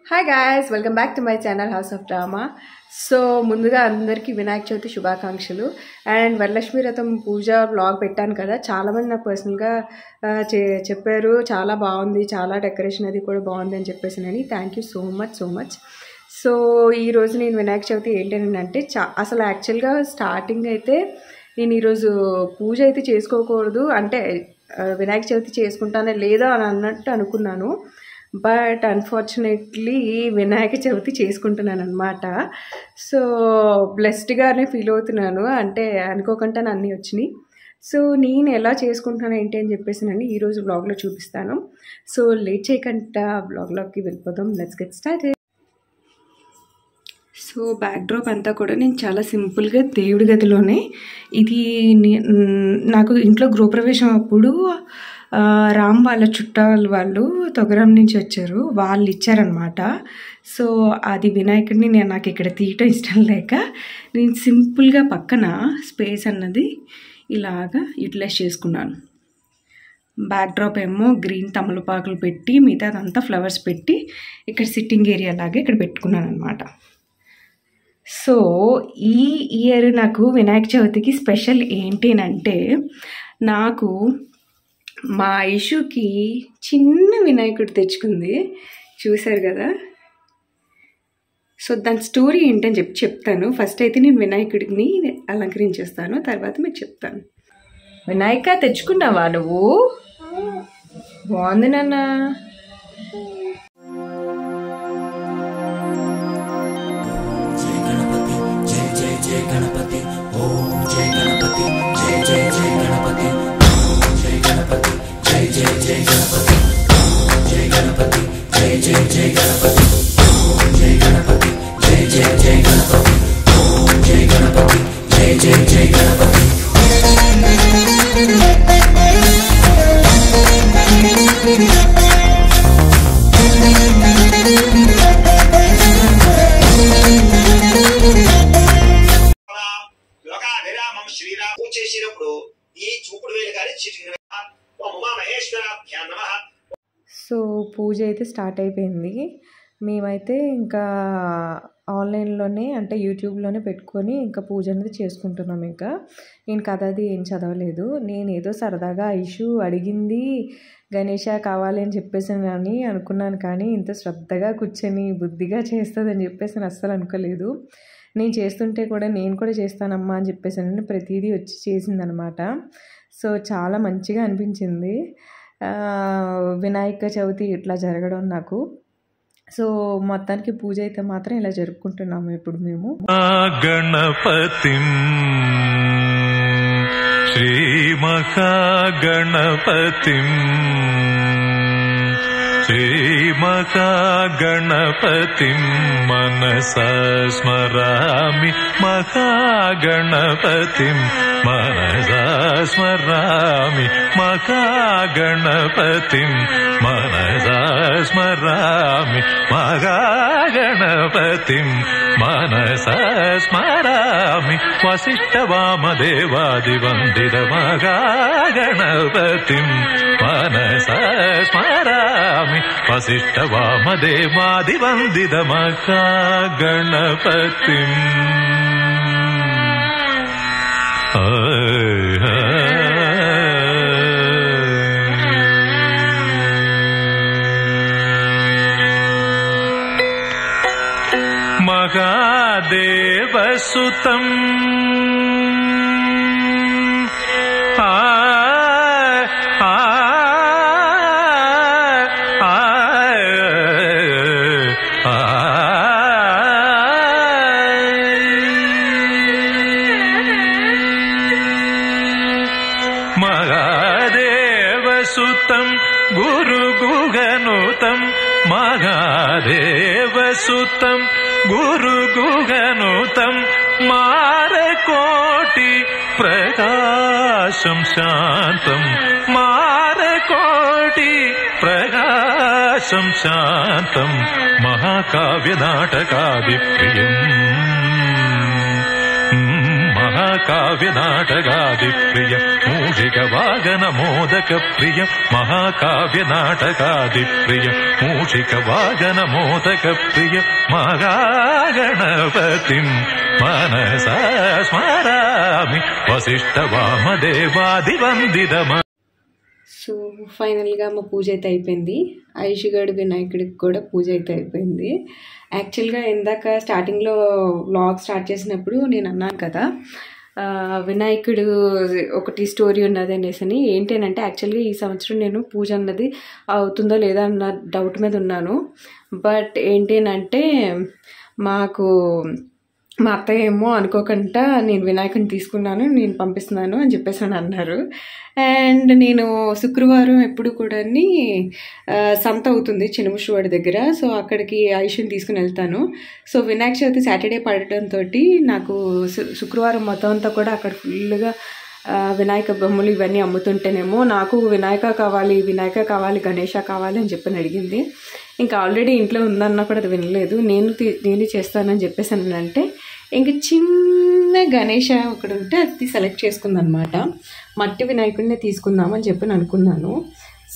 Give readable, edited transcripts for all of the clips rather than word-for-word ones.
Hi guys, welcome back to my channel house of drama. So ముందుగా అందరికీ వినాయక చవితి శుభాకాంక్షలు. And Varalakshmi వ్రతం పూజ బ్లాగ్ పెట్టాను కదా, చాలామంది నాకు పర్సనల్గా చెప్పారు చాలా బాగుంది, చాలా డెకరేషన్ అది కూడా బాగుంది అని చెప్పేసినని. Thank you so much. So ఈరోజు నేను వినాయక చవితి ఏంటంటే అసలు యాక్చువల్గా స్టార్టింగ్ అయితే నేను ఈరోజు పూజ అయితే చేసుకోకూడదు, అంటే వినాయక చవితి చేసుకుంటానే లేదా అని అన్నట్టు అనుకున్నాను. బట్ అన్ఫార్చునేట్లీ వినాయక చవితి చేసుకుంటున్నాను అనమాట. సో బ్లెస్డ్గానే ఫీల్ అవుతున్నాను, అంటే అనుకోకుండా అన్నీ వచ్చినాయి. సో నేను ఎలా చేసుకుంటున్నాను ఏంటి అని చెప్పేసి ఈరోజు బ్లాగ్లో చూపిస్తాను. సో లేట్ చేయకుండా బ్లాగ్లోకి వెళ్ళిపోదాం. Let's get started. So backdrop అంతా కూడా నేను చాలా సింపుల్గా దేవుడి గదిలోనే, ఇది నాకు ఇంట్లో గృహప్రవేశం అప్పుడు రామ్ వాళ్ళ చుట్టాలు వాళ్ళు తొగరం నుంచి వచ్చారు, వాళ్ళు ఇచ్చారనమాట. సో అది వినాయకుడిని నాకు ఇక్కడ తీయటం ఇష్టం లేక నేను సింపుల్గా పక్కన స్పేస్ అన్నది ఇలాగా యూటిలైజ్ చేసుకున్నాను. బ్యాక్డ్రాప్ ఏమో గ్రీన్ తమలపాకులు పెట్టి మిగతాదంతా ఫ్లవర్స్ పెట్టి ఇక్కడ సిట్టింగ్ ఏరియా లాగా ఇక్కడ పెట్టుకున్నాను అనమాట. సో ఈ ఇయర్ నాకు వినాయక చవితికి స్పెషల్ ఏంటి అంటే, నాకు మా ఇషుకి చిన్న వినాయకుడు తెచ్చుకుంది, చూశారు కదా. సో దాని స్టోరీ ఏంటని చెప్తాను. ఫస్ట్ అయితే నేను వినాయకుడిని అలంకరించేస్తాను, తర్వాత మీకు చెప్తాను. వినాయక తెచ్చుకున్నావా నువ్వు? బాగుంది నాన్న. సో పూజ అయితే స్టార్ట్ అయిపోయింది. మేమైతే ఇంకా ఆన్లైన్లోనే, అంటే యూట్యూబ్లోనే పెట్టుకొని ఇంకా పూజ అనేది చేసుకుంటున్నాం. ఇంకా నేను కథ అది ఏం చదవలేదు, నేను ఏదో సరదాగా ఇష్యూ అడిగింది గణేష కావాలి అని చెప్పేసి అని అనుకున్నాను. కానీ ఇంత శ్రద్ధగా కూర్చొని బుద్ధిగా చేస్తుంది అని చెప్పేసి నేను అస్సలు అనుకోలేదు. నేను చేస్తుంటే కూడా నేను కూడా చేస్తానమ్మా అని చెప్పేసి ప్రతిదీ వచ్చి చేసిందనమాట. సో చాలా మంచిగా అనిపించింది వినాయక చవితి ఇట్లా జరగడం నాకు. సో మొత్తానికి పూజ అయితే మాత్రం ఇలా జరుపుకుంటున్నాము ఇప్పుడు మేము. గణపతి శ్రీ మహాగణపతి శ్రీమహాగణపతి మనసా స్మరామి మహాగణపతి మనసా స్మరామి మహాగణపతి మనసా స్మరామి మహాగణపతి మనసా స్మరామి వసిష్ఠవామదేవాదివందిత మహాగణపతి మనసా స్మరామి వసిష్ఠవామదేవాదివందిత మహాగణపతి. మహాదేవసుతం మహాదేవసుతం గురుగుగనుతం మహాదేవసుతం గురుగుగనుతం మారకోటి ప్రకాశం శాంతం మారకోటి ప్రకాశం శాంతం మహాకావ్య నాటకాభిప్రియం మహా మహాకావ్య నాటకాది ప్రియ మూషిక వాగన మోదక ప్రియ మహాకావ్య నాటకాది ప్రియ మూషిక వాగన మోదక ప్రియ మహాగణపతిం మనసా స్మరామి వశిష్ఠ వామదేవాదివందితమ. సో ఫైనల్గా మా పూజ అయితే అయిపోయింది. ఐషుగాడు వినాయకుడికి కూడా పూజ అయితే అయిపోయింది. యాక్చువల్గా ఇందాక స్టార్టింగ్లో వ్లాగ్ స్టార్ట్ చేసినప్పుడు నేను అన్నాను కదా, వినాయకుడు ఒకటి స్టోరీ ఉన్నది అనేసి. ఏంటంటే యాక్చువల్గా ఈ సంవత్సరం నేను పూజ అన్నది అవుతుందో లేదా అన్న డౌట్ మీద ఉన్నాను. బట్ ఏంటంటే మాకు మా అత్తయ్య ఏమో అనుకోకుండా నేను వినాయకుడిని తీసుకున్నాను, నేను పంపిస్తున్నాను అని చెప్పేసి అన్నారు. అండ్ నేను శుక్రవారం ఎప్పుడు కూడా సంత అవుతుంది చిన్నముషివాడి దగ్గర, సో అక్కడికి ఐషుని తీసుకుని వెళ్తాను. సో వినాయక చవితి సాటర్డే పడటంతో నాకు శుక్రవారం మొత్తం అంతా కూడా అక్కడ ఫుల్గా వినాయక బొమ్మలు ఇవన్నీ అమ్ముతుంటేనేమో నాకు వినాయక కావాలి గణేష కావాలి అని చెప్పని అడిగింది. ఇంకా ఆల్రెడీ ఇంట్లో ఉందన్నా కూడా అది వినలేదు. నేను చేస్తానని చెప్పేసానంటే ఇంక చిన్న గణేష ఒకటి ఉంటే అది సెలెక్ట్ చేసుకుందనమాట. మట్టి వినాయకుడినే తీసుకుందామని చెప్పి అనుకున్నాను.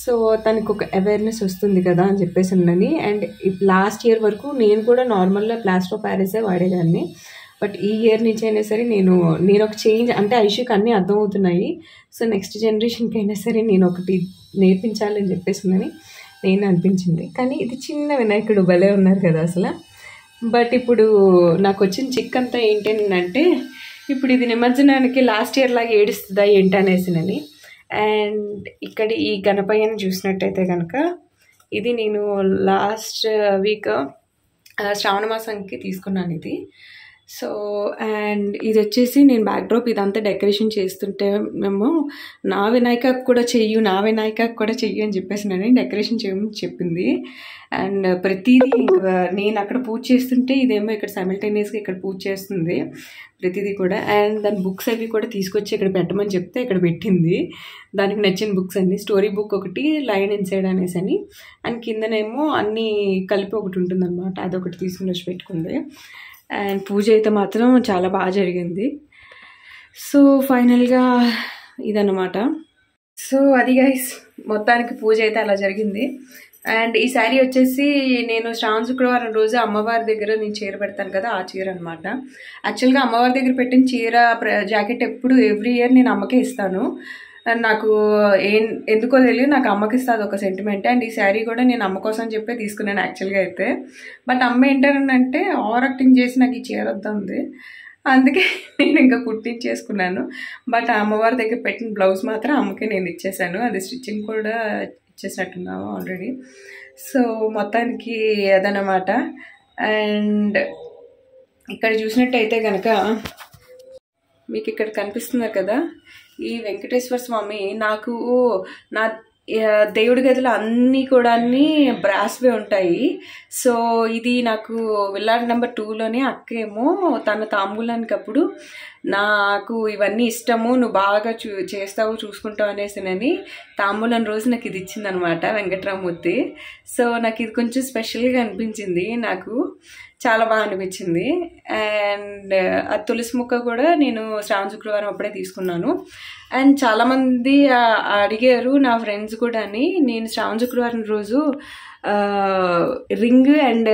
సో తనకు ఒక అవేర్నెస్ వస్తుంది కదా అని చెప్పేసి ఉన్నది. అండ్ లాస్ట్ ఇయర్ వరకు నేను కూడా నార్మల్గా ప్లాస్టర్ ఆఫ్ ప్యారిసే వాడేదాన్ని. బట్ ఈ ఇయర్ నుంచి అయినా సరే నేను ఒక చేంజ్, అంటే ఐషుకి అన్నీ అర్థమవుతున్నాయి. సో నెక్స్ట్ జనరేషన్కి అయినా సరే నేను ఒకటి నేర్పించాలని చెప్పేసి నేను అనిపించింది. కానీ ఇది చిన్న వినాయకుడు భలే ఉన్నారు కదా అసలు. బట్ ఇప్పుడు నాకు వచ్చిన చిక్ అంతా ఏంటంటే ఇప్పుడు ఇది నిమజ్జనానికి లాస్ట్ ఇయర్ లాగా ఏడుస్తుందా ఏంటనేసినని. అండ్ ఇక్కడ ఈ గణపయ్యని చూసినట్టయితే కనుక ఇది నేను లాస్ట్ వీక్ శ్రావణ మాసానికి తీసుకున్నాను ఇది. సో అండ్ ఇది వచ్చేసి నేను బ్యాక్డ్రాప్ ఇదంతా డెకరేషన్ చేస్తుంటే మేము నా వినాయకకు కూడా చెయ్యు అని చెప్పేసి నేను డెకరేషన్ చేయమని చెప్పింది. అండ్ ప్రతిదీ నేను అక్కడ పూజ చేస్తుంటే ఇదేమో ఇక్కడ సైమల్టేనియస్గా ఇక్కడ పూజ చేస్తుంది ప్రతిదీ కూడా. అండ్ దాని బుక్స్ అవి కూడా తీసుకొచ్చి ఇక్కడ పెట్టమని చెప్తే ఇక్కడ పెట్టింది. దానికి నచ్చిన బుక్స్ అన్ని, స్టోరీ బుక్ ఒకటి, లైన్ ఇన్సైడ్ అనేసి అని, అండ్ కిందనేమో అన్నీ కలిపి ఒకటి ఉంటుందన్నమాట, అదొకటి తీసుకుని వచ్చి పెట్టుకుంది. అండ్ పూజ అయితే మాత్రం చాలా బాగా జరిగింది. సో ఫైనల్గా ఇదన్నమాట. సో అది గైస్, మొత్తానికి పూజ అయితే అలా జరిగింది. అండ్ ఈ శారీ వచ్చేసి నేను శ్రావణ శుక్రవారం రోజు అమ్మవారి దగ్గర నేను చీర పెడతాను కదా, ఆ చీర అనమాట. యాక్చువల్గా అమ్మవారి దగ్గర పెట్టిన చీర జాకెట్ ఎప్పుడు ఎవ్రీ ఇయర్ నేను అమ్మకే ఇస్తాను. నాకు ఎందుకో తెలియదు, నాకు అమ్మకి ఇస్తుంది ఒక సెంటిమెంట్. అండ్ ఈ శారీ కూడా నేను అమ్మ కోసం చెప్పే తీసుకున్నాను యాక్చువల్గా అయితే. బట్ అమ్మ ఏంటంటే ఓవర్ యాక్టింగ్ చేసి నాకు ఈ చీర వద్దంది, అందుకే నేను ఇంకా కుట్టించేసుకున్నాను. బట్ అమ్మవారి దగ్గర పెట్టిన బ్లౌజ్ మాత్రం అమ్మకే నేను ఇచ్చేసాను, అది స్టిచ్చింగ్ కూడా ఇచ్చేసినట్టున్నాము ఆల్రెడీ. సో మొత్తానికి అదనమాట. అండ్ ఇక్కడ చూసినట్టయితే కనుక మీకు ఇక్కడ కనిపిస్తున్నారు కదా, ఈ వెంకటేశ్వర స్వామి నాకు నా దేవుడి గదిలో అన్నీ కూడా బ్రాస్వే ఉంటాయి. సో ఇది నాకు విల్లాడ్ నెంబర్ 2లోనే అక్కేమో తన తాంబూలానికి అప్పుడు నాకు ఇవన్నీ ఇష్టము, నువ్వు బాగా చేస్తావు చూసుకుంటావు అనేసినని తాంబూలం రోజు నాకు ఇది ఇచ్చిందనమాట వెంకటరామూర్తి. సో నాకు ఇది కొంచెం స్పెషల్గా అనిపించింది, నాకు చాలా బాగా అనిపించింది. అండ్ ఆ తులసి ముక్క కూడా నేను శ్రావణ శుక్రవారం అప్పుడే తీసుకున్నాను. అండ్ చాలామంది అడిగారు నా ఫ్రెండ్స్ కూడా, నేను శ్రావణ శుక్రవారం రోజు రింగ్ అండ్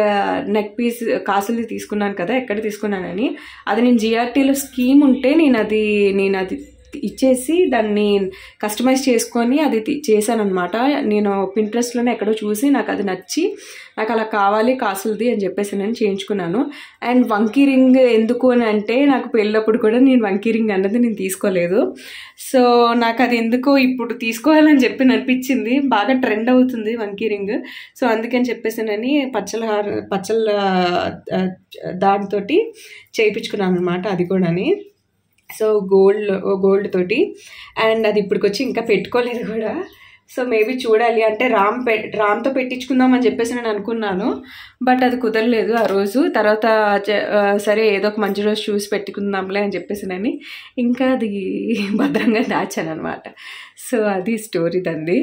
నెక్ పీస్ కాసులు తీసుకున్నాను కదా, ఎక్కడ తీసుకున్నానని. అది నేను జిఆర్టీలో స్కీమ్ ఉంటే నేను అది ఇచ్చేసి దాన్ని కస్టమైజ్ చేసుకొని అది చేశాను అనమాట. నేను పింట్రెస్ట్లోనే ఎక్కడో చూసి నాకు అది నచ్చి నాకు అలా కావాలి కాసులది అని చెప్పేసి నేను చేయించుకున్నాను. అండ్ వంకీ రింగ్ ఎందుకు అని అంటే నాకు పెళ్ళప్పుడు కూడా నేను వంకీ రింగ్ అన్నది నేను తీసుకోలేదు. సో నాకు అది ఎందుకో ఇప్పుడు తీసుకోవాలని చెప్పి అనిపించింది, బాగా ట్రెండ్ అవుతుంది వంకీ రింగ్. సో అందుకని చెప్పేసానని పచ్చల దానితో చేయించుకున్నాను అనమాట అది కూడాని. సో గోల్డ్ తోటి. అండ్ అది ఇప్పటికొచ్చి ఇంకా పెట్టుకోలేదు కూడా. సో మేబీ చూడాలి, అంటే రామ్తో పెట్టించుకుందామని చెప్పేసి నేను అనుకున్నాను, బట్ అది కుదరలేదు ఆ రోజు. తర్వాత సరే ఏదో ఒక మంచి రోజు చూసి పెట్టుకుందాంలే అని చెప్పేసి ఇంకా అది భద్రంగా దాచాను అనమాట. సో అది స్టోరీ తంది.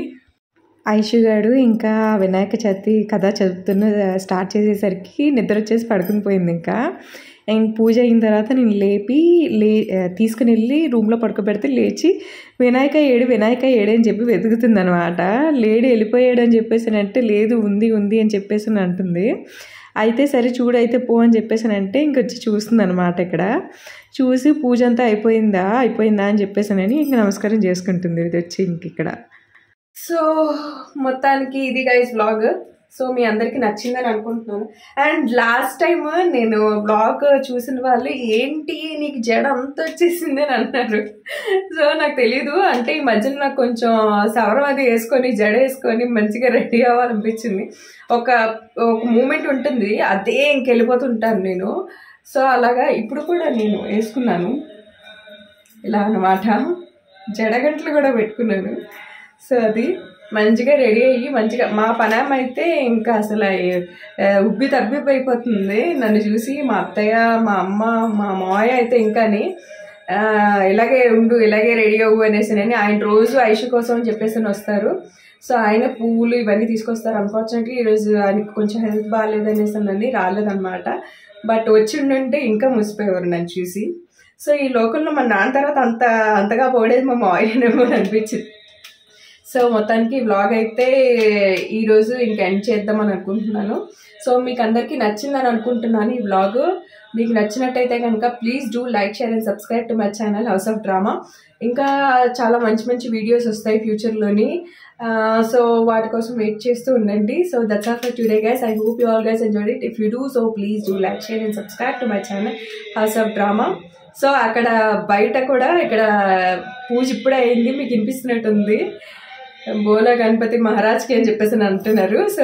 ఐషుగాడు ఇంకా వినాయక చవితి కథ చదువుతున్న స్టార్ట్ చేసేసరికి నిద్ర వచ్చేసి పడుకుని పోయింది. అండ్ పూజ అయిన తర్వాత నేను తీసుకుని వెళ్ళి రూమ్లో పడుకోబెడితే లేచి వినాయక ఏడు అని చెప్పి వెతుకుతుంది అనమాట. లేడు వెళ్ళిపోయాడు అని చెప్పేసానంటే లేదు ఉంది అని చెప్పేసి అంటుంది. అయితే సరే చూడైతే పో అని చెప్పేసానంటే ఇంకొచ్చి చూస్తుంది అనమాట. ఇక్కడ చూసి పూజ అంతా అయిపోయిందా అని చెప్పేసానని ఇంక నమస్కారం చేసుకుంటుంది ఇది వచ్చి ఇంక ఇక్కడ. సో మొత్తానికి ఇది గైస్ వ్లాగ్. సో మీ అందరికీ నచ్చిందని అనుకుంటున్నాను. అండ్ లాస్ట్ టైం నేను వ్లాగ్ చూసిన వాళ్ళు ఏంటి నీకు జడ అంత వచ్చేసింది అని అన్నారు. సో నాకు తెలీదు, అంటే ఈ మధ్యన నాకు కొంచెం సవరం అది వేసుకొని జడ వేసుకొని మంచిగా రెడీ అవ్వాలనిపించింది. ఒక మూమెంట్ ఉంటుంది, అదే ఇంకెళ్ళిపోతుంటాను నేను. సో అలాగా ఇప్పుడు కూడా నేను వేసుకున్నాను ఇలా అన్నమాట. జడగంటలు కూడా పెట్టుకున్నాను. సో అది మంచిగా రెడీ అయ్యి మంచిగా మా పనామ అయితే ఇంకా అసలు ఉబ్బి తబ్బిపోయిపోతుంది నన్ను చూసి. మా అత్తయ్య, మా అమ్మ, మా మావయ్య అయితే ఇంకాని ఇలాగే ఉండు ఇలాగే రెడీ అవ్వు అనేసి ఆయన రోజు ఐషు కోసం అని చెప్పేసి వస్తారు. సో ఆయన పువ్వులు ఇవన్నీ తీసుకొస్తారు. అన్ఫార్చునేట్లీ ఈరోజు ఆయనకి కొంచెం హెల్త్ బాగాలేదనేసి రాలేదన్నమాట. బట్ వచ్చి ఉండుంటే ఇంకా ముసిపోయేవారు నన్ను చూసి. సో ఈ లోకంలో మా నాన్న తర్వాత అంతగా పోడేది మా మావయ్యనేమో అనిపించింది. సో మొత్తానికి వ్లాగ్ అయితే ఈరోజు ఇంక ఎండ్ చేద్దామని అనుకుంటున్నాను. సో మీకు అందరికీ నచ్చిందని అనుకుంటున్నాను ఈ వ్లాగ్. మీకు నచ్చినట్టయితే కనుక please do like, share and subscribe to my channel house of drama. ఇంకా చాలా మంచి వీడియోస్ వస్తాయి ఫ్యూచర్లోని. సో వాటి కోసం వెయిట్ చేస్తూ ఉండండి. So that's all for today guys. I hope you all guys enjoyed it. If you do so please do like, share and subscribe to my channel house of drama. So అక్కడ బయట కూడా ఇక్కడ పూజ ఇప్పుడే అయింది, మీకు వినిపిస్తున్నట్టుంది. బోలా గణపతి మహారాజ్కి అని చెప్పేసి అంటున్నారు. సో